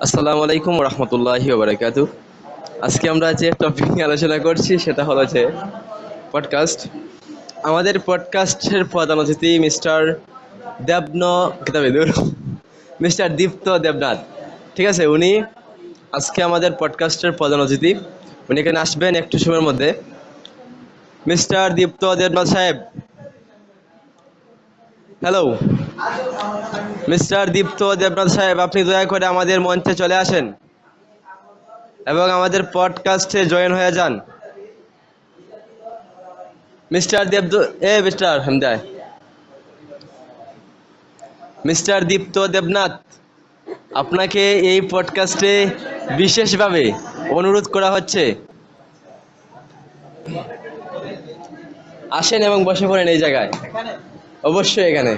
আসসালামু আলাইকুম রহমতুল্লাহি ওবারাকাতুহ। আজকে আমরা যে টপিক নিয়ে আলোচনা করছি সেটা হলো যে পডকাস্ট। আমাদের পডকাস্টের প্রধান অতিথি মিস্টার দেবন কিতাবেদুর মিস্টার দীপ্ত দেবনাথ। ঠিক আছে, উনি আজকে আমাদের পডকাস্টের প্রধান অতিথি। উনি এখানে আসবেন একটু সময়ের মধ্যে। মিস্টার দীপ্ত দেবনাথ সাহেব, হ্যালো। মিস্টার দীপ্ত দেবনাথ সাহেব, আপনি দয়া করে আমাদের মঞ্চে চলে আসেন এবং আমাদের পডকাস্টে জয়েন হয়ে যান। মিস্টার দেব মিস্টার হামদায় মিস্টার দীপ্ত দেবনাথ, আপনাকে এই পডকাস্টে বিশেষভাবে অনুরোধ করা হচ্ছে, আসেন এবং বসে পড়েন এই জায়গায়। অবশ্যই এখানে।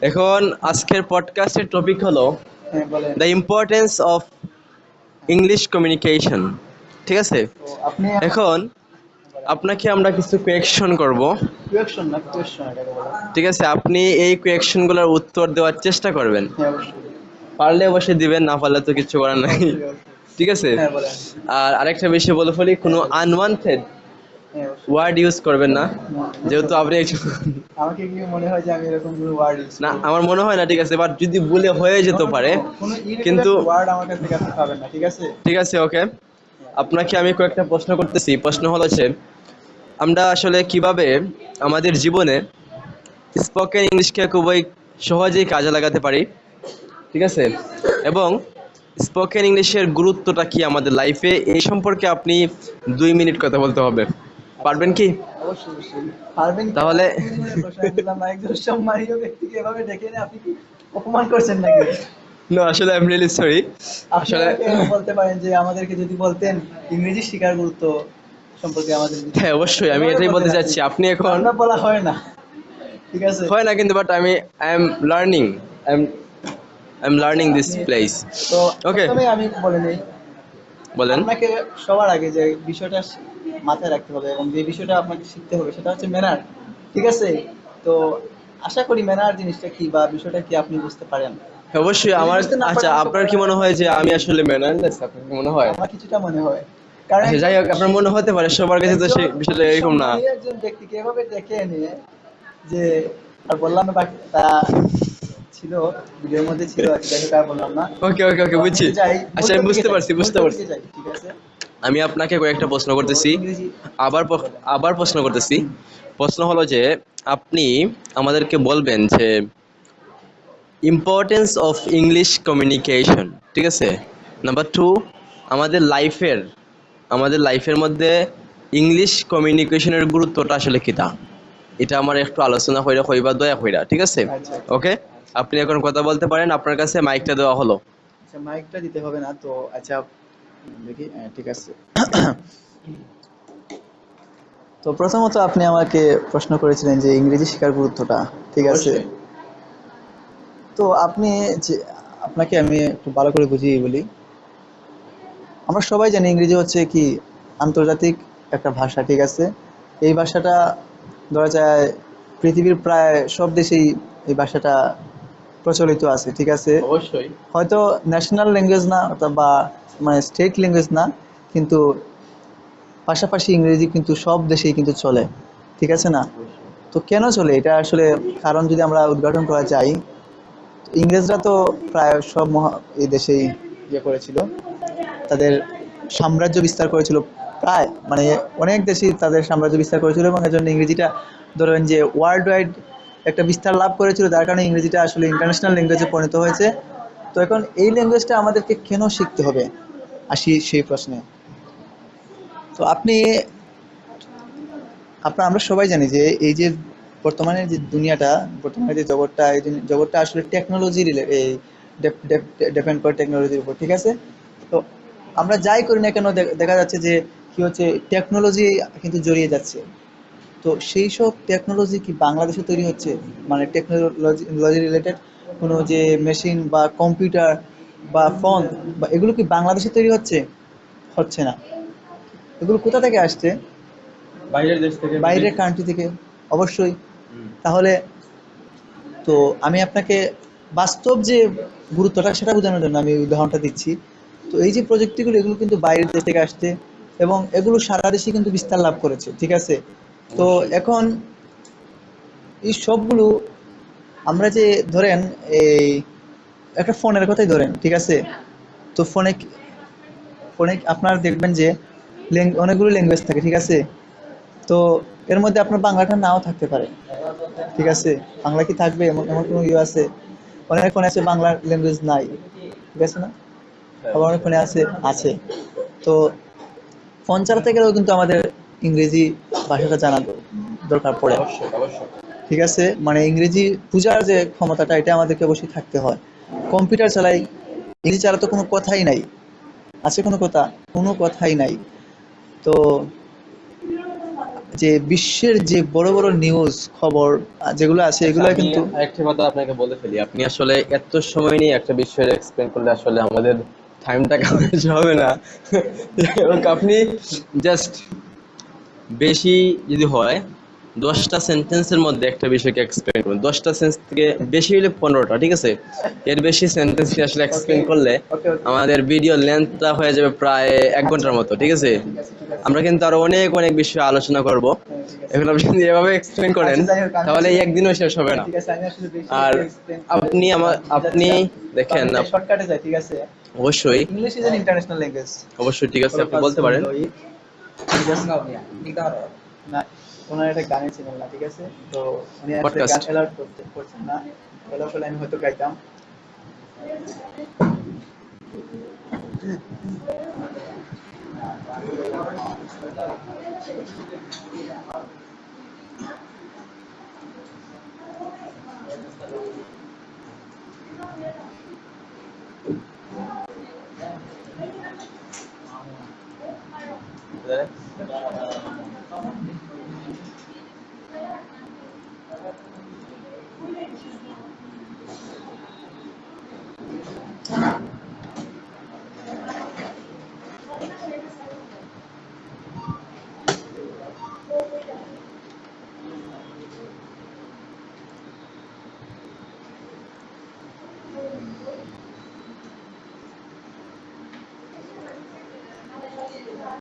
এখন আজকের পডকাস্টের টপিক হলো the importance of English communication. ঠিক আছে, আপনি এখন আপনাকে আমরা কিছু কোয়েকশন করব। কোয়েকশন না কোয়েশ্চন এটাকে বলে। ঠিক আছে, আপনি এই কোয়েকশনগুলোর উত্তর দেওয়ার চেষ্টা করবেন। হ্যাঁ অবশ্যই। পারলে অবশ্যই দিবেন, না পারলে তো কিছু করার নাই। ঠিক আছে। হ্যাঁ বলেন। আর আরেকটা বিষয় বলে ফেলি, কোনো আনওয়ান্টেড হ্যাঁ অবশ্যই। ওয়ার্ড ইউজ করবেন না, যেহেতু আপনি আমাকে কি মনে হয় যে আমি এরকম কোনো ওয়ার্ড ইউজ না, করি? আমার মনে হয় না। ঠিক আছে, বাট যদি ভুলে হয়ে যেতে পারে, কোনো কিন্তু ইরিটেট ওয়ার্ড আমার কাছ থেকে আপনি পাবেন না, ঠিক আছে? ঠিক আছে, ওকে। আপনাকে আমি কয়েকটা প্রশ্ন করতেছি। প্রশ্ন হলো যে আমরা আসলে কিভাবে আমাদের জীবনে স্পোকেন ইংলিশকে খুবই সহজেই কাজে লাগাতে পারি। ঠিক আছে, এবং স্পোকেন ইংলিশের গুরুত্বটা কি আমাদের লাইফে, এই সম্পর্কে আপনি 2 মিনিট কথা বলতে হবে। পারবেন কি? অবশ্যই অবশ্যই পারবেন কি? তাহলে আপনি মনে প্রশ্ন দিলাম না, একজন সম্মানীয় ব্যক্তিকে এভাবে ডেকে এনে আপনি কি অপমান করছেন নাকি? না, আসলে আই এম রিয়েলি সরি। আপনি আসলে আমাকে বলতে পারেন যে আমাদেরকে যদি বলতেন ইংরেজি শেখার গুরুত্ব সম্পর্কে আমাদের হ্যাঁ, অবশ্যই আমি এভাবে এটাই বলতে বলতেন চাচ্ছি। আপনি এখন আমরা বলা হয় না, ঠিক আছে? হয় না কিন্তু, but I am learning, I am learning this আপনি প্লেস। তো ওকে, প্রথমে আমি বলে নেই, বলেন। আপনাকে সবার আগে যে বিষয়টা মাথায় রাখতে হবে এবং যে বিষয়টা আপনাকে শিখতে হবে সেটা হচ্ছে ম্যানার, ঠিক আছে? তো আশা করি ম্যানার জিনিসটা কি বা বিষয়টা কি আপনি বুঝতে পারেন। অবশ্যই যদি আমার। বুঝতে না আচ্ছা, পারেন তো আপনার কি মনে হয় যে আমি আসলে ম্যানারলেস? আপনার কি মনে হয়? আমার কিছুটা মনে হয়, কারণ আচ্ছা, যাই হোক, আপনার মনে হতে পারে, সবার কাছে তো সেই বিষয়টা এরকম না। সম্মানীয় একজন ব্যক্তিকে এভাবে ডেকে এনে যে, আর বললাম না বাকি তা ছিল ভিডিওর মধ্যে ছিল আর কি, যাই হোক আর বললাম না। ওকে ওকে তো ওকে, আমি বুঝছি। যাই মূল আচ্ছা, আমি টপিকে বুঝতে যাই, পারছি, মূল বুঝতে পারছি। টপিকে যাই, ঠিক আছে? আমি আপনাকে কয়েকটা প্রশ্ন তো করতেছি। ইংরেজি আবার আবার প্রশ্ন করতেছি। প্রশ্ন হলো যে আপনি আমাদেরকে বলবেন যে ইম্পর্টেন্স অফ ইংলিশ কমিউনিকেশন। ঠিক আছে। নাম্বার 2, আমাদের লাইফের আমাদের লাইফের মধ্যে ইংলিশ কমিউনিকেশনের গুরুত্বটা আসলে কিটা, এটা আমার একটু আলোচনা কইরা কইবা দয়া কইরা। ঠিক আছে, আচ্ছা আচ্ছা ওকে। আপনি এখন কথা বলতে পারেন, আপনার কাছে মাইকটা দেওয়া হলো। আচ্ছা, মাইকটা দিতে হবে না তো। আচ্ছা দেখি, হ্যাঁ, ঠিক আছে। তো প্রথমত আপনি আমাকে প্রশ্ন করেছিলেন যে ইংরেজি শেখার গুরুত্বটা, ঠিক আছে? অবশ্যই। তো আপনি যে, আপনাকে আমি একটু ভালো করে বুঝিয়ে বলি। আমরা সবাই জানি ইংরেজি হচ্ছে কি আন্তর্জাতিক একটা ভাষা, ঠিক আছে? এই ভাষাটা ধরা যায় পৃথিবীর প্রায় সব দেশেই এই ভাষাটা প্রচলিত আছে, ঠিক আছে? অবশ্যই। হয়তো ন্যাশনাল ল্যাঙ্গুয়েজ না অথবা মানে স্টেট ল্যাঙ্গুয়েজ না, কিন্তু পাশাপাশি ইংরেজি কিন্তু সব দেশেই কিন্তু চলে, ঠিক আছে না? তো কেন চলে এটা আসলে কারণ যদি আমরা উদ্ঘাটন করা যাই, ইংরেজরা তো প্রায় সব এই দেশেই ইয়ে করেছিল, তাদের সাম্রাজ্য বিস্তার করেছিল, প্রায় মানে অনেক দেশই তাদের সাম্রাজ্য বিস্তার করেছিল এবং এর জন্য ইংরেজিটা ধরেন যে ওয়ার্ল্ড ওয়াইড একটা বিস্তার লাভ করেছিল, যার কারণে ইংরেজিটা আসলে ইন্টারন্যাশনাল ল্যাঙ্গুয়েজে পরিণত হয়েছে। তো এখন এই ল্যাঙ্গুয়েজটা আমাদেরকে কেন শিখতে হবে, আসি সেই প্রশ্নে। তো আপনি আপনার আমরা সবাই জানি যে এই যে বর্তমানে যে দুনিয়াটা, বর্তমানে যে জগৎটা, এই জগৎটা আসলে টেকনোলজি এই ডিপেন্ড করে টেকনোলজির উপর, ঠিক আছে? তো আমরা যাই করি না কেন দেখা যাচ্ছে যে কি হচ্ছে, টেকনোলজি কিন্তু জড়িয়ে যাচ্ছে। তো সেই সব টেকনোলজি কি বাংলাদেশে তৈরি হচ্ছে? মানে টেকনোলজি রিলেটেড কোনো যে মেশিন বা কম্পিউটার বা ফোন বা এগুলো কি বাংলাদেশে তৈরি হচ্ছে? হচ্ছে না। এগুলো কোথা থেকে আসছে? বাইরের দেশ থেকে মেবি। বাইরের কান্ট্রি থেকে, অবশ্যই। তাহলে তো আমি আপনাকে বাস্তব যে গুরুত্বটা সেটা বোঝানোর জন্য আমি উদাহরণটা দিচ্ছি। তো এই যে প্রযুক্তিগুলো এগুলো কিন্তু বাইরের দেশ থেকে আসছে এবং এগুলো সারা দেশে কিন্তু বিস্তার লাভ করেছে, ঠিক আছে? তো অবশ্যই। এখন এই সবগুলো আমরা যে ধরেন এই একটা ফোনের কথাই ধরেন, ঠিক আছে? তো ফোনে ফোনে আপনার দেখবেন যে অনেকগুলো ল্যাঙ্গুয়েজ থাকে, ঠিক আছে? তো এর মধ্যে আপনার বাংলাটা নাও থাকতে পারে, ঠিক আছে? বাংলা কি থাকবে এমন এমন কোনো ইয়ে আছে? অনেক ফোনে আছে বাংলা ল্যাঙ্গুয়েজ নাই, ঠিক আছে না? হ্যাঁ, আবার অনেক ফোনে আছে, আছে। তো ফোন চালাতে গেলেও কিন্তু আমাদের ইংরেজি ভাষাটা জানা দরকার পড়ে, অবশ্যই, অবশ্যই। ঠিক আছে? মানে ইংরেজি বোঝার যে ক্ষমতাটা এটা আমাদেরকে অবশ্যই থাকতে হয়। কম্পিউটার চালাই, ইংরেজি ছাড়া তো কোনো কথাই নাই। আছে কোনো কথা? কোনো কথাই নাই। তো যে বিশ্বের যে বড় বড় নিউজ খবর যেগুলো আছে আচ্ছা, এগুলো আমি কিন্তু আরেকটা কথা আপনাকে বলে ফেলি। আপনি আসলে এত সময় নিয়ে একটা বিষয় এক্সপ্লেন করলে আসলে আমাদের টাইমটা কাভারেজ হবে না। এবং আপনি জাস্ট বেশি যদি হয় 10টা সেন্টেন্সের মধ্যে একটা বিষয়কে এক্সপ্লেন করুন। 10টা সেন্টেন্স থেকে বেশি হলে 15টা, ঠিক আছে? এর বেশি সেন্টেন্স নিয়ে আসলে ওকে এক্সপ্লেন করলে ওকে ওকে আমাদের ভিডিও লেন্থটা হয়ে যাবে প্রায় 1 ঘন্টার মতো, ঠিক আছে? ঠিক আছে ঠিক আছে আমরা কিন্তু আরো অনেক অনেক বিষয়ে আলোচনা করব। হ্যাঁ, ঠিক আছে। এখন আপনি যদি এভাবে এক্সপ্লেন করেন আচ্ছা যাই হোক আমি তাহলে এই আসলে একদিনও শেষ হবে না। ঠিক আছে আমি আসলে বেশি আর বেশি এক্সপ্লেন করে আপনি আপনি বোঝাচ্ছিলাম। তো দেখেন আমি যাই শর্টকাটে যাই, ঠিক আছে? অবশ্যই, English is an international language. অবশ্যই, ঠিক আছে, আপনি বলতে পারেন। ঠিক আছে না, ওনার একটা গানের চ্যানেল না, ঠিক আছে? তো উনি আসলে গান পডকাস্ট। অ্যালাউড করছেন না। তাহলে আসলে আমি হয়তো গাইতাম।